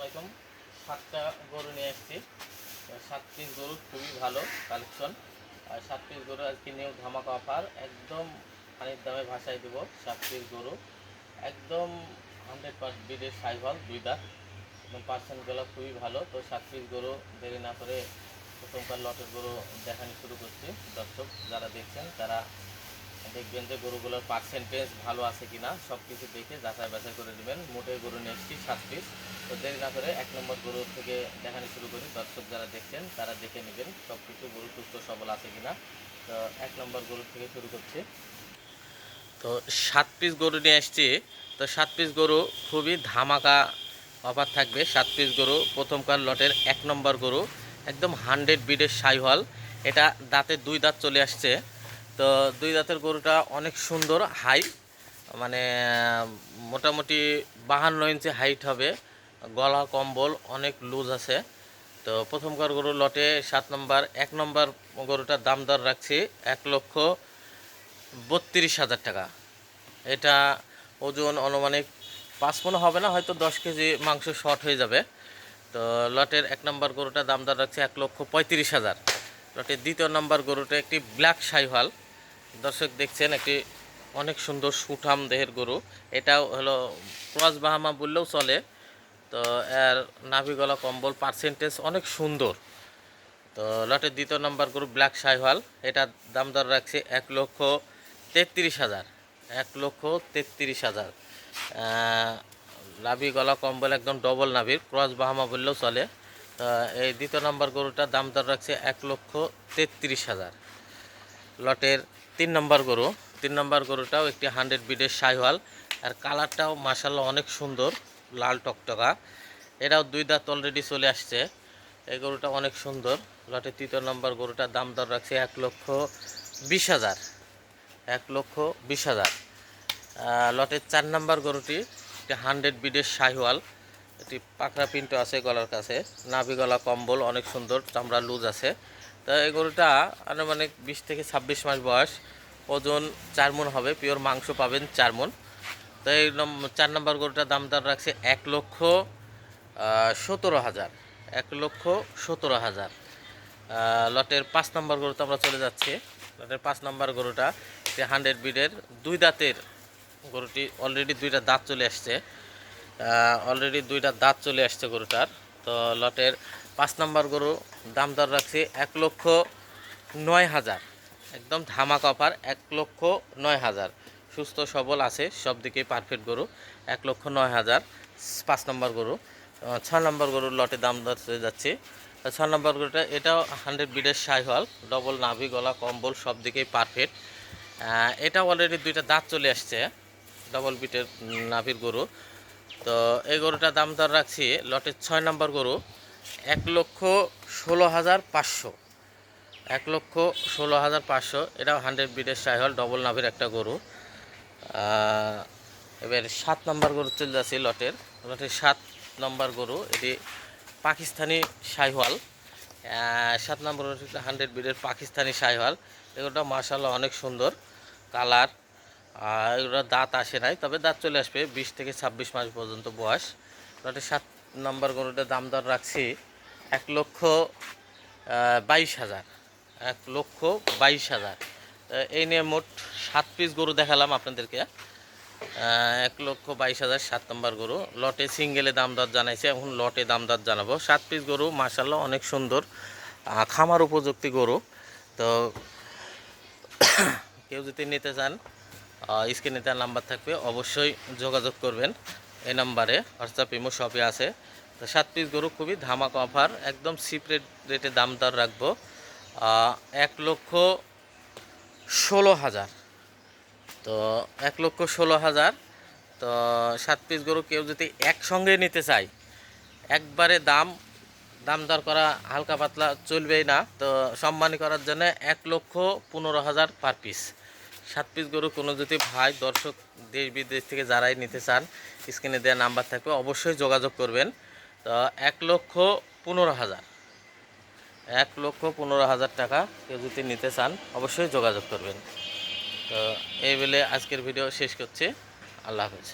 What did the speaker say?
আলাইকুম। 7টা গরু নিয়ে এসেছি। 7 পিস গরু খুবই ভালো কালেকশন। আর 7 পিস গরু আজকে নিউ ধামাকা অফার, একদম পানির দামে ভাসাই দেব। 7 পিস গরু একদম 100% বিডের সাইভাল 2 দাঁত, এবং পার্সেন্টগুলো খুবই ভালো। তো 7 পিস গরু দেরি না করে প্রথমকার লটের গরু দেখানো শুরু করছি। দর্শক যারা দেখছেন তারা দেখবেন যে গরুগুলোর পার্সেন্টেজ ভালো আছে কিনা সব কিছু দেখে যাচাই বাছাই করে দেবেন। মোটের গরু নিয়ে এসেছি 7 পিস। তো দেরি না করে 1 নম্বর গরু থেকে দেখানো শুরু করি। দর্শক যারা দেখছেন তারা দেখে নেবেন সব কিছু গরু সুস্থ সবল আছে কিনা। তো 1 নম্বর গরু থেকে শুরু করছি। তো 7 পিস গরু নিয়ে এসেছি। তো 7 পিস গরু খুবই ধামাকা অফার থাকবে। 7 পিস গরু প্রথমকার লটের 1 নম্বর গরু, একদম 100 বিডের সাইহল। এটা দাঁতে 2 দাঁত চলে আসছে। তো 2 দাঁতের গরুটা অনেক সুন্দর হাই, মানে মোটামুটি 52 ইঞ্চি হাইট হবে। গলা কম্বল অনেক লুজ আছে। তো প্রথমকার গরু লটে 7 নম্বর 1 নম্বর গরুটার দাম দর রাখছি 1,32,000 টাকা। এটা ওজন আনুমানিক 5 মণ হবে না, হয়তো 10 কেজি মাংস শর্ট হয়ে যাবে। তো লটের 1 নম্বর গরুটার দাম দর রাখছে 1,35,000। লটের 2য় নম্বর গরুটা একটি ব্ল্যাক সাইওয়াল। দর্শক দেখছেন একটি অনেক সুন্দর সুঠাম দেহের গরু। এটাও হলো ক্রস বাহামা বললেও চলে। তো এর নাভি গলা কম্বল পার্সেন্টেজ অনেক সুন্দর। তো লটের 2য় নম্বর গরু ব্ল্যাক সাইওয়াল, এটার দাম দর রাখছে 1,33,000। 1,33,000। নাভি গলা কম্বল একদম ডবল নাভির, ক্রস বাহামা বললেও চলে। এই 2য় নম্বর গরুটার দাম দর রাখছে 1,33,000। লটের 3 নম্বর গরু, 3 নম্বর গরুটাও একটি 100 বিডের সাইওয়াল, আর কালারটাও মাশাআল্লাহ অনেক সুন্দর, লাল টকটকা। এটাও 2 দাঁত অলরেডি চলে আসছে। এই গরুটা অনেক সুন্দর। লটের 3য় নম্বর গরুটার দাম দর রাখছে 1,20,000। 1,20,000। লটের 4 নম্বর গরুটি একটি 100 বিডের সাইওয়াল, এটি পাকড়া পিন্টো আছে গলার কাছে, নাভি গলা কম্বল অনেক সুন্দর, চামড়া লুজ আছে। তো এই গরুটা আনুমানিক 20 থেকে 26 মাস বয়স, ওজন 4 মণ হবে, পিওর মাংস পাবেন 4 মণ। তো এই 4 নম্বর গরুটার দাম দর রাখছে 1,17,000। 1,17,000। লটের 5 নম্বর গরুতে আমরা চলে যাচ্ছি। লটের 5 নম্বর গরুটা 100 বিডের 2 দাঁতের গরুটি, অলরেডি 2টা দাঁত চলে আসছে। গরুটার। তো লটের 5 নম্বর গরু দাম দর রাখছি 1,09,000। একদম ধামাকা অফার, 1,09,000। সুস্থ সবল আছে, সব দিকেই পারফেক্ট গরু, 1,09,000। 5 নম্বর গরু। 6 নম্বর গরুর লটে দাম দর চলে যাচ্ছে। 6 নম্বর গরুটা এটাও 100 বিডের সাইওয়াল, ডবল নাভি গলা কম্বল সব দিকেই পারফেক্ট। এটা অলরেডি 2টা দাঁত চলে আসছে, ডবল বিটের নাভির গরু। তো এই গরুটার দাম দর রাখছি লটের 6 নম্বর গরু 1,16,500। 1,16,500। এটাও 100 বিডের সাইওয়াল, ডবল নাভির একটা গরু। এবার 7 নম্বর গরু চলে যাচ্ছি। লটের 7 নম্বর গরু, এটি পাকিস্তানি সাইওয়াল। 7 নম্বর 100 বিডের পাকিস্তানি সাইওয়াল। এগুলোটা মাশাআল্লাহ অনেক সুন্দর কালার। এগুলো দাঁত আসে নাই, তবে দাঁত চলে আসবে 20 থেকে 26 মাস পর্যন্ত বয়স। লটের 7 নম্বর গরুটার দাম দর রাখছি 1,22,000। 1,22,000। এই নিয়ে মোট 7 পিস গরু দেখালাম আপনাদেরকে। 1,22,000 7 নম্বর গরু। লটে সিঙ্গেলে দাম দর জানাইছে, এখন লটে দাম দর জানাবো। 7 পিস গরু মাশাআল্লাহ অনেক সুন্দর, খামার উপযুক্ত গরু। তো কেউ যদি নিতে চান, স্ক্রিনে তার নাম্বার থাকবে, অবশ্যই যোগাযোগ করবেন। এই নাম্বারে হোয়াটসঅ্যাপ ইমো সবই আছে। তো 7 পিস গরু খুবই ধামাকা অফার, একদম চিপ রেটে দাম দর রাখবো 1,16,000। তো 1,16,000। তো 7 পিস গরু কেউ যদি একসঙ্গে নিতে চায়, একবারে দাম দর করা হালকা পাতলা চলবেই না। তো সম্মানী করার জন্য 1,15,000 পার পিস। 7 পিস গরু কোনো যদি ভাই দর্শক দেশ বিদেশ থেকে যারাই নিতে চান, স্ক্রিনে দেওয়া নাম্বার থাকবে, অবশ্যই যোগাযোগ করবেন। তো 1,15,000। 1,15,000 টাকা কেউ যদি নিতে চান অবশ্যই যোগাযোগ করবেন। তো এই বলে আজকের ভিডিও শেষ করছি। আল্লাহ হাফেজ।